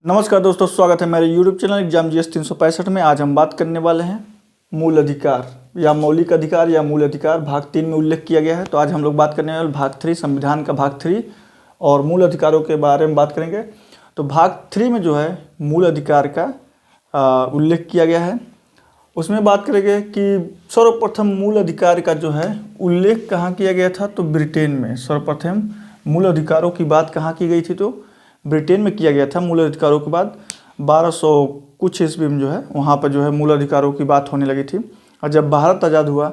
नमस्कार दोस्तों, स्वागत है मेरे YouTube चैनल एग्जाम GS 365 में। आज हम बात करने वाले हैं मूल अधिकार या मौलिक अधिकार या मूल अधिकार भाग 3 में उल्लेख किया गया है। तो आज हम लोग बात करने वाले भाग 3 संविधान का भाग 3 और मूल अधिकारों के बारे में बात करेंगे। तो भाग 3 में जो है मूल अधिकार का उल्लेख किया गया है। उसमें बात करेंगे कि सर्वप्रथम मूल अधिकार का जो है उल्लेख कहाँ किया गया था। तो ब्रिटेन में सर्वप्रथम मूल अधिकारों की बात कहाँ की गई थी, तो ब्रिटेन में किया गया था। मूल अधिकारों के बाद 1200 कुछ ईस्वी में जो है वहाँ पर जो है मूल अधिकारों की बात होने लगी थी। और जब भारत आज़ाद हुआ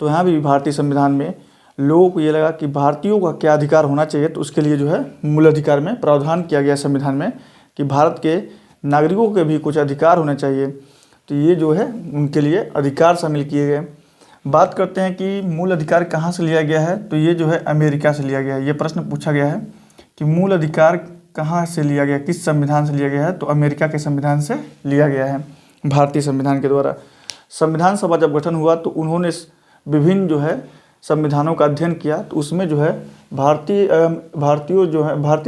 तो यहाँ भी भारतीय संविधान में लोगों को ये लगा कि भारतीयों का क्या अधिकार होना चाहिए, तो उसके लिए जो है मूल अधिकार में प्रावधान किया गया संविधान में कि भारत के नागरिकों के भी कुछ अधिकार होने चाहिए। तो ये जो है उनके लिए अधिकार शामिल किए गए। बात करते हैं कि मूल अधिकार कहाँ से लिया गया है, तो ये जो है अमेरिका से लिया गया है। ये प्रश्न पूछा गया है कि मूल अधिकार कहाँ से लिया गया, किस संविधान से लिया गया है, तो अमेरिका के संविधान से लिया गया है। भारतीय संविधान के द्वारा संविधान सभा जब गठन हुआ तो उन्होंने विभिन्न जो है संविधानों का अध्ययन किया। तो उसमें जो है भारतीय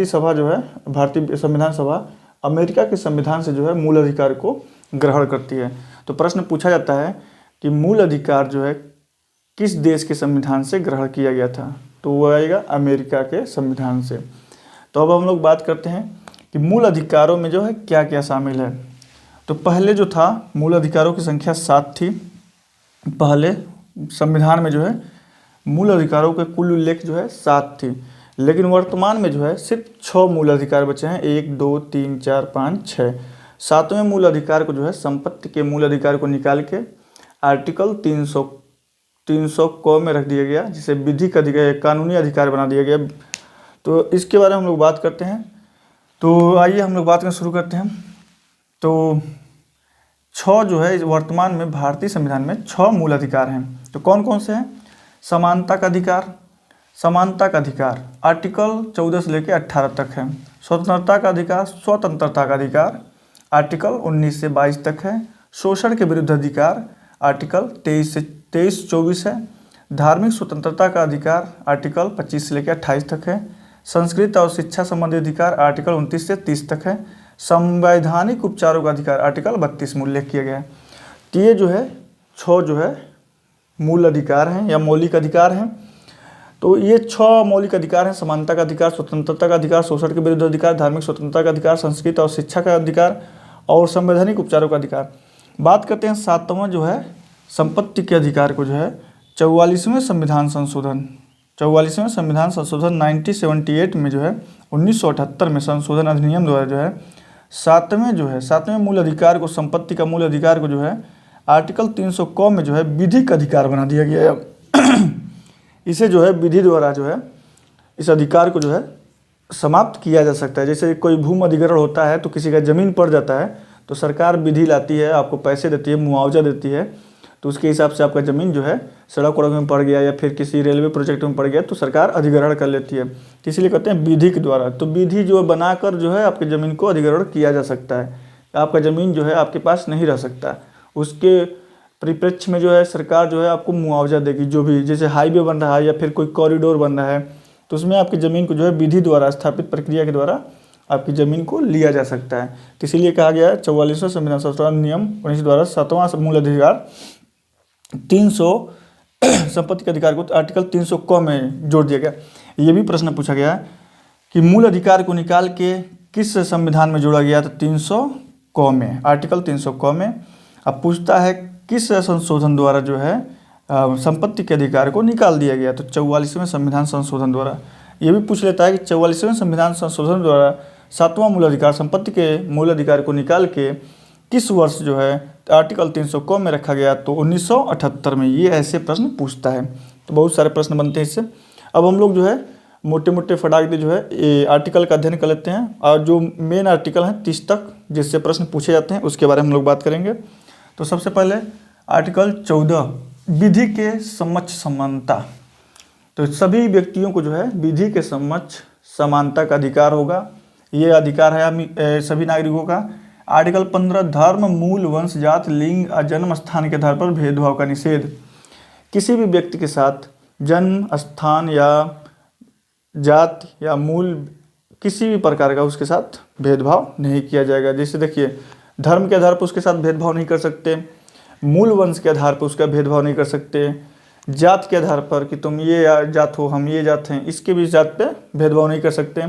सभा जो है भारतीय संविधान सभा अमेरिका के संविधान से जो है मूल अधिकार को ग्रहण करती है। तो प्रश्न पूछा जाता है कि मूल अधिकार जो है किस देश के संविधान से ग्रहण किया गया था, तो वो आएगा अमेरिका के संविधान से। तो अब हम लोग बात करते हैं कि मूल अधिकारों में जो है क्या क्या शामिल है। तो पहले जो था मूल अधिकारों की संख्या 7 थी। पहले संविधान में जो है मूल अधिकारों के कुल उल्लेख जो है 7 थी, लेकिन वर्तमान में जो है सिर्फ 6 मूल अधिकार बचे हैं। 1 2 3 4 5 6। 7वें मूल अधिकार को जो है संपत्ति के मूल अधिकार को निकाल के आर्टिकल 300 क में रख दिया गया, जिसे विधिक अधिकार कानूनी अधिकार बना दिया गया। तो इसके बारे में हम लोग बात करते हैं। तो आइए हम लोग बात करना शुरू करते हैं। तो 6 जो है वर्तमान में भारतीय संविधान में 6 मूल अधिकार हैं। तो कौन कौन से हैं? समानता का अधिकार, समानता का अधिकार आर्टिकल 14 से लेकर 18 तक है। स्वतंत्रता का अधिकार, स्वतंत्रता का अधिकार आर्टिकल 19 से 22 तक है। शोषण के विरुद्ध अधिकार आर्टिकल 23 से 24 है। धार्मिक स्वतंत्रता का अधिकार आर्टिकल 25 से लेकर 28 तक है। संस्कृत और शिक्षा संबंधी अधिकार आर्टिकल 29 से 30 तक है। संवैधानिक उपचारों का अधिकार आर्टिकल 32 में उल्लेख किया गया है। तो ये जो है 6 जो है मूल अधिकार हैं या मौलिक अधिकार हैं। तो ये 6 मौलिक अधिकार हैं: समानता का अधिकार, स्वतंत्रता का अधिकार, शोषण के विरुद्ध अधिकार, धार्मिक स्वतंत्रता का अधिकार, संस्कृत और शिक्षा का अधिकार और संवैधानिक उपचारों का अधिकार। बात करते हैं 7वां जो है संपत्ति के अधिकार को जो है 44वें संविधान संशोधन 1978 में जो है 1978 में संशोधन अधिनियम द्वारा जो है 7वें मूल अधिकार को, संपत्ति का मूल अधिकार को जो है आर्टिकल 300 क में जो है विधिक अधिकार बना दिया गया है। इसे जो है विधि द्वारा जो है इस अधिकार को जो है समाप्त किया जा सकता है। जैसे कोई भूमि अधिग्रहण होता है तो किसी का ज़मीन पड़ जाता है तो सरकार विधि लाती है, आपको पैसे देती है, मुआवजा देती है। तो उसके हिसाब से आपका ज़मीन जो है सड़क वड़क में पड़ गया या फिर किसी रेलवे प्रोजेक्ट में पड़ गया तो सरकार अधिग्रहण कर लेती है। तो इसलिए कहते हैं विधि के द्वारा। तो विधि जो बनाकर जो है आपकी ज़मीन को अधिग्रहण किया जा सकता है। आपका ज़मीन जो है आपके पास नहीं रह सकता। उसके परिप्रेक्ष्य में जो है सरकार जो है आपको मुआवजा देगी। जो भी जैसे हाईवे बन रहा है या फिर कोई कॉरिडोर बन रहा है तो उसमें आपकी ज़मीन को जो है विधि द्वारा स्थापित प्रक्रिया के द्वारा आपकी ज़मीन को लिया जा सकता है। तो इसीलिए कहा गया है 44वें संविधान संशोधन नियम 19 द्वारा 7वां मूल अधिकार 300 संपत्ति के अधिकार को आर्टिकल 300 क में जोड़ दिया गया। ये भी प्रश्न पूछा गया कि मूल अधिकार को निकाल के किस संविधान में जोड़ा गया, तो 300 क में, आर्टिकल 300 क में। अब पूछता है किस संशोधन द्वारा जो है संपत्ति के अधिकार को निकाल दिया गया, तो 44वें संविधान संशोधन द्वारा। ये भी पूछ लेता है कि 44वें संविधान संशोधन द्वारा 7वां मूल अधिकार संपत्ति के मूल अधिकार को निकाल के किस वर्ष जो है आर्टिकल 300 क में रखा गया, तो 1978 में। ये ऐसे प्रश्न पूछता है। तो बहुत सारे प्रश्न बनते हैं इससे। अब हम लोग जो है मोटे मोटे फटाक दे जो है ये आर्टिकल का अध्ययन कर लेते हैं और जो मेन आर्टिकल हैं 30 तक जिससे प्रश्न पूछे जाते हैं उसके बारे में हम लोग बात करेंगे। तो सबसे पहले आर्टिकल 14 विधि के समक्ष समानता। तो सभी व्यक्तियों को जो है विधि के समक्ष समानता का अधिकार होगा। ये अधिकार है सभी नागरिकों का। आर्टिकल 15 धर्म, मूल, वंश, जात, लिंग, जन्म स्थान के आधार पर भेदभाव का निषेध। किसी भी व्यक्ति के साथ जन्म स्थान या जात या मूल किसी भी प्रकार का उसके साथ भेदभाव नहीं किया जाएगा। जैसे देखिए, धर्म के आधार पर उसके साथ भेदभाव नहीं कर सकते, मूल वंश के आधार पर उसका भेदभाव नहीं कर सकते, जात के आधार पर कि तुम ये जात हो हम ये जात हैं, इसके भी जात पे भेदभाव नहीं कर सकते,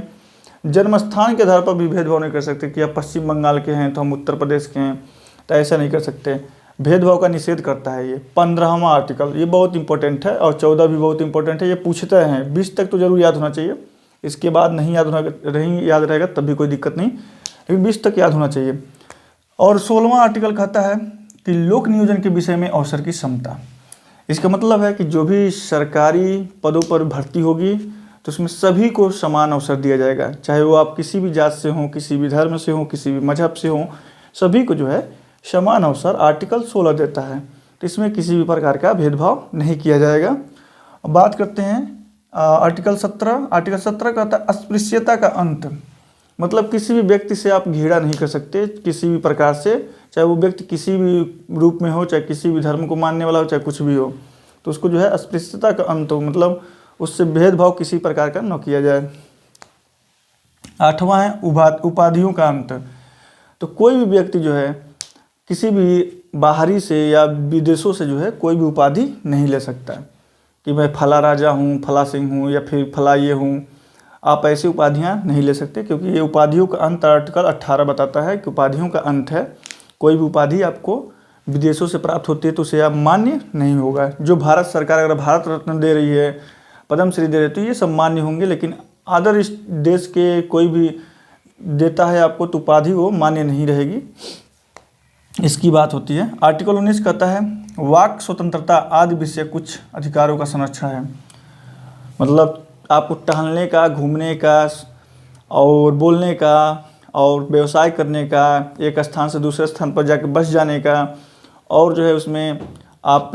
जन्म स्थान के आधार पर भी भेदभाव नहीं कर सकते कि आप पश्चिम बंगाल के हैं तो हम उत्तर प्रदेश के हैं, तो ऐसा नहीं कर सकते। भेदभाव का निषेध करता है ये 15वां आर्टिकल, ये बहुत इंपॉर्टेंट है। और 14 भी बहुत इंपॉर्टेंट है, ये पूछते हैं 20 तक तो जरूर याद होना चाहिए, इसके बाद नहीं याद रहेगा तब भी कोई दिक्कत नहीं, लेकिन 20 तक याद होना चाहिए। और 16वां आर्टिकल कहता है कि लोक नियोजन के विषय में अवसर की समता। इसका मतलब है कि जो भी सरकारी पदों पर भर्ती होगी तो उसमें सभी को समान अवसर दिया जाएगा, चाहे वो आप किसी भी जात से हों, किसी भी धर्म से हों, किसी भी मजहब से हों, सभी को जो है समान अवसर आर्टिकल 16 देता है। तो इसमें किसी भी प्रकार का भेदभाव नहीं किया जाएगा। बात करते हैं आर्टिकल 17। आर्टिकल 17 कहता है अस्पृश्यता का अंत, मतलब किसी भी व्यक्ति से आप घृणा नहीं कर सकते किसी भी प्रकार से, चाहे वो व्यक्ति किसी भी रूप में हो, चाहे किसी भी धर्म को मानने वाला हो, चाहे कुछ भी हो, तो उसको जो है अस्पृश्यता का अंत हो, मतलब उससे भेदभाव किसी प्रकार का न किया जाए। 8वां है उपाधियों का अंत। तो कोई भी व्यक्ति जो है किसी भी बाहरी से या विदेशों से जो है कोई भी उपाधि नहीं ले सकता कि मैं फला राजा हूँ, फला सिंह हूँ या फिर फला ये हूँ, आप ऐसी उपाधियाँ नहीं ले सकते, क्योंकि ये उपाधियों का अंत आर्टिकल 18 बताता है कि उपाधियों का अंत है। कोई भी उपाधि आपको विदेशों से प्राप्त होती है तो उसे आप मान्य नहीं होगा। जो भारत सरकार अगर भारत रत्न दे रही है, पद्मश्री दे रही है, तो ये सब मान्य होंगे, लेकिन अदर इस देश के कोई भी देता है आपको तो उपाधि वो मान्य नहीं रहेगी, इसकी बात होती है। आर्टिकल 19 कहता है वाक स्वतंत्रता आदि विषय कुछ अधिकारों का संरक्षण है, मतलब आपको टहलने का, घूमने का और बोलने का और व्यवसाय करने का, एक स्थान से दूसरे स्थान पर जाकर बस जाने का, और जो है उसमें आप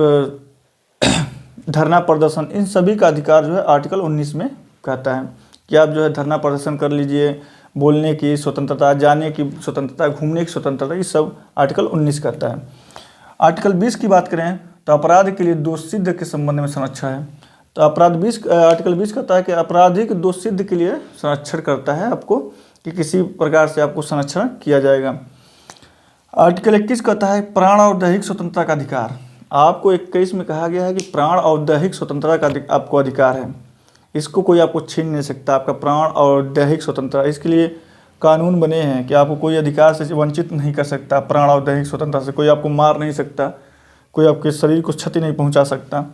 धरना प्रदर्शन, इन सभी का अधिकार जो है आर्टिकल 19 में कहता है कि आप जो है धरना प्रदर्शन कर लीजिए, बोलने की स्वतंत्रता, जाने की स्वतंत्रता, घूमने की स्वतंत्रता, ये सब आर्टिकल 19 कहता है। आर्टिकल 20 की बात करें तो अपराध के लिए दोष सिद्ध के संबंध में संरक्षण है। तो आर्टिकल 20 कहता है कि आपराधिक दोष सिद्ध के लिए संरक्षण करता है आपको, कि किसी प्रकार से आपको संरक्षण किया जाएगा। आर्टिकल 21 कहता है प्राण और दैहिक स्वतंत्रता का अधिकार। आपको 21 में कहा गया है कि प्राण और दैहिक स्वतंत्रता का आपको अधिकार है, इसको कोई आपको छीन नहीं सकता, आपका प्राण और दैहिक स्वतंत्रता। इसके लिए कानून बने हैं कि आपको कोई अधिकार से वंचित नहीं कर सकता, प्राण और दैहिक स्वतंत्रता से कोई आपको मार नहीं सकता, कोई आपके शरीर को क्षति नहीं पहुंचा सकता।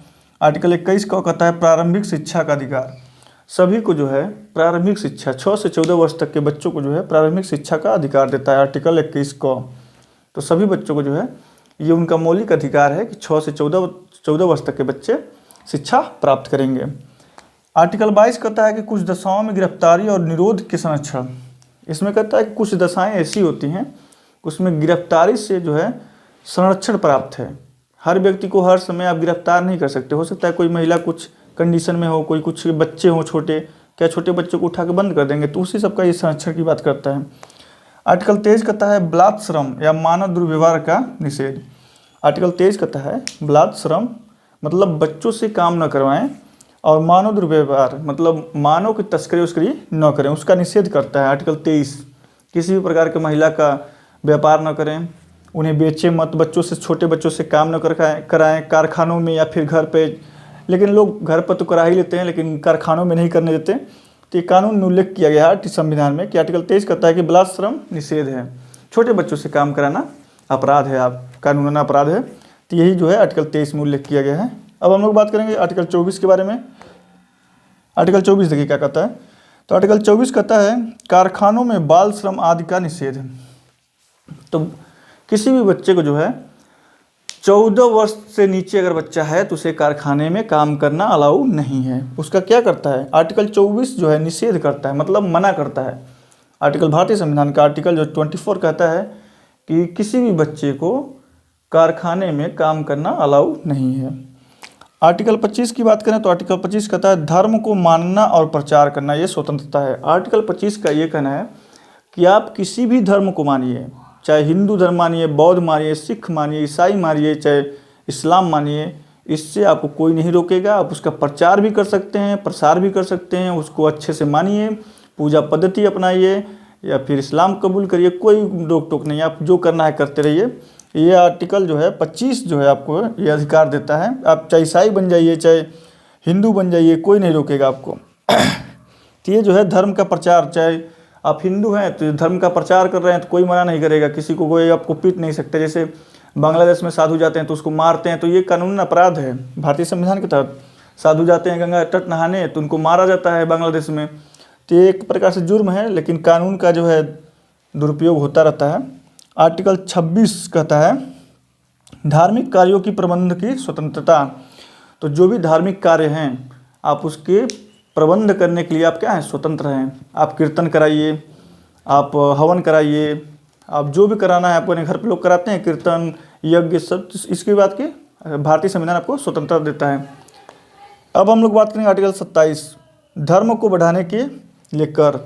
आर्टिकल 21 का कहता है प्रारंभिक शिक्षा का अधिकार। सभी को जो है प्रारंभिक शिक्षा 6 से 14 वर्ष तक के बच्चों को जो है प्रारंभिक शिक्षा का अधिकार देता है आर्टिकल 21 को। तो सभी बच्चों को जो है ये उनका मौलिक अधिकार है कि 6 से 14 वर्ष तक के बच्चे शिक्षा प्राप्त करेंगे। आर्टिकल 22 कहता है कि कुछ दशाओं में गिरफ्तारी और निरोध के संरक्षण। इसमें कहता है कि कुछ दशाएं ऐसी होती हैं उसमें गिरफ्तारी से जो है संरक्षण प्राप्त है। हर व्यक्ति को हर समय आप गिरफ्तार नहीं कर सकते। हो सकता है कोई महिला कुछ कंडीशन में हो, कोई कुछ बच्चे हों छोटे, क्या छोटे बच्चों को उठा के बंद कर देंगे, तो उसी सब का ये संरक्षण की बात करता है। आर्टिकल 23 कहता है बलात् श्रम या मानव दुर्व्यवहार का निषेध। आर्टिकल 23 कहता है बलात् श्रम मतलब बच्चों से काम न करवाएं, और मानव दुर्व्यवहार मतलब मानव की तस्करी उसकरी न करें, उसका निषेध करता है आर्टिकल 23। किसी भी प्रकार के महिला का व्यापार न करें, उन्हें बेचे मत, बच्चों से, छोटे बच्चों से काम न कराएं कारखानों में या फिर घर पे। लेकिन लोग घर पर तो करा ही लेते हैं, लेकिन कारखानों में नहीं करने देते। तो ये कानून में उल्लेख किया गया है संविधान में कि आर्टिकल 23 कहता है कि बलात् श्रम निषेध है, छोटे बच्चों से काम कराना अपराध है, आप कानूनन अपराध है। तो यही जो है आर्टिकल 23 में उल्लेख किया गया है। अब हम लोग बात करेंगे आर्टिकल 24 के बारे में। आर्टिकल 24 देखिए क्या कहता है। तो आर्टिकल 24 कहता है कारखानों में बाल श्रम आदि का निषेध। तो किसी भी बच्चे को जो है 14 वर्ष से नीचे अगर बच्चा है तो उसे कारखाने में काम करना अलाउ नहीं है। उसका क्या करता है आर्टिकल 24 जो है निषेध करता है, मतलब मना करता है। आर्टिकल भारतीय संविधान का आर्टिकल जो 24 कहता है कि किसी भी बच्चे को कारखाने में काम करना अलाउ नहीं है। आर्टिकल 25 की बात करें तो आर्टिकल 25 कहता है धर्म को मानना और प्रचार करना, ये स्वतंत्रता है। आर्टिकल 25 का ये कहना है कि आप किसी भी धर्म को मानिए, चाहे हिंदू धर्म मानिए, बौद्ध मानिए, सिख मानिए, ईसाई मानिए, चाहे इस्लाम मानिए, इससे आपको कोई नहीं रोकेगा। आप उसका प्रचार भी कर सकते हैं, प्रसार भी कर सकते हैं, उसको अच्छे से मानिए, पूजा पद्धति अपनाइए या फिर इस्लाम कबूल करिए, कोई रोक टोक नहीं, आप जो करना है करते रहिए। ये आर्टिकल जो है 25 जो है आपको ये अधिकार देता है। आप चाहे ईसाई बन जाइए, चाहे हिंदू बन जाइए, कोई नहीं रोकेगा आपको। तो ये जो है धर्म का प्रचार, चाहे आप हिंदू हैं तो धर्म का प्रचार कर रहे हैं तो कोई मना नहीं करेगा, किसी को कोई आपको पीट नहीं सकता। जैसे बांग्लादेश में साधु जाते हैं तो उसको मारते हैं, तो ये कानून अपराध है भारतीय संविधान के तहत। साधु जाते हैं गंगा तट नहाने तो उनको मारा जाता है बांग्लादेश में, तो ये एक प्रकार से जुर्म है, लेकिन कानून का जो है दुरुपयोग होता रहता है। आर्टिकल 26 कहता है धार्मिक कार्यों की प्रबंध की स्वतंत्रता। तो जो भी धार्मिक कार्य हैं आप उसके प्रबंध करने के लिए आप क्या हैं, स्वतंत्र हैं। आप कीर्तन कराइए, आप हवन कराइए, आप जो भी कराना है आपको, अपने घर पे लोग कराते हैं कीर्तन यज्ञ सब, इसकी बात की भारतीय संविधान आपको स्वतंत्रता देता है। अब हम लोग बात करेंगे आर्टिकल 27 धर्म को बढ़ाने के लिए कर।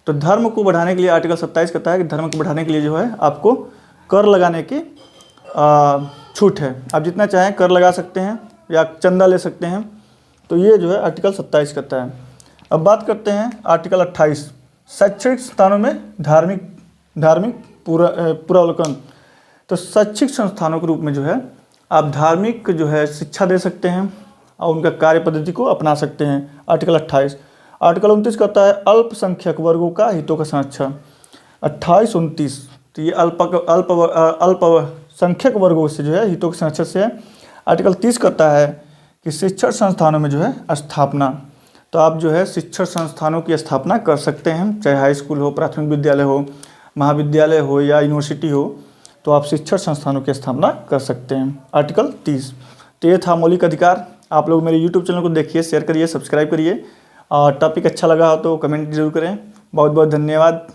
तो धर्म को बढ़ाने के लिए आर्टिकल 27 कहता है कि धर्म को बढ़ाने के लिए जो है आपको कर लगाने की छूट है। आप जितना चाहें कर लगा सकते हैं या चंदा ले सकते हैं। तो ये जो है आर्टिकल 27 कहता है। अब बात करते हैं आर्टिकल 28 शैक्षणिक संस्थानों में धार्मिक पुरावलोकन। तो शैक्षिक संस्थानों के रूप में जो है आप धार्मिक जो है शिक्षा दे सकते हैं और उनका कार्य पद्धति को अपना सकते हैं। आर्टिकल 28। आर्टिकल 29 कहता है अल्पसंख्यक वर्गों का हितों का संरक्षण। 28, 29 तो ये अल्पसंख्यक वर्गों से जो है हितों के संरक्षण से है। आर्टिकल 30 कहता है कि शिक्षण संस्थानों में जो है स्थापना। तो आप जो है शिक्षण संस्थानों की स्थापना कर सकते हैं, चाहे हाई स्कूल हो, प्राथमिक विद्यालय हो, महाविद्यालय हो या यूनिवर्सिटी हो, तो आप शिक्षण संस्थानों की स्थापना कर सकते हैं। आर्टिकल 30। तो ये था मौलिक अधिकार। आप लोग मेरे यूट्यूब चैनल को देखिए, शेयर करिए, सब्सक्राइब करिए और टॉपिक अच्छा लगा हो तो कमेंट जरूर करें। बहुत बहुत धन्यवाद।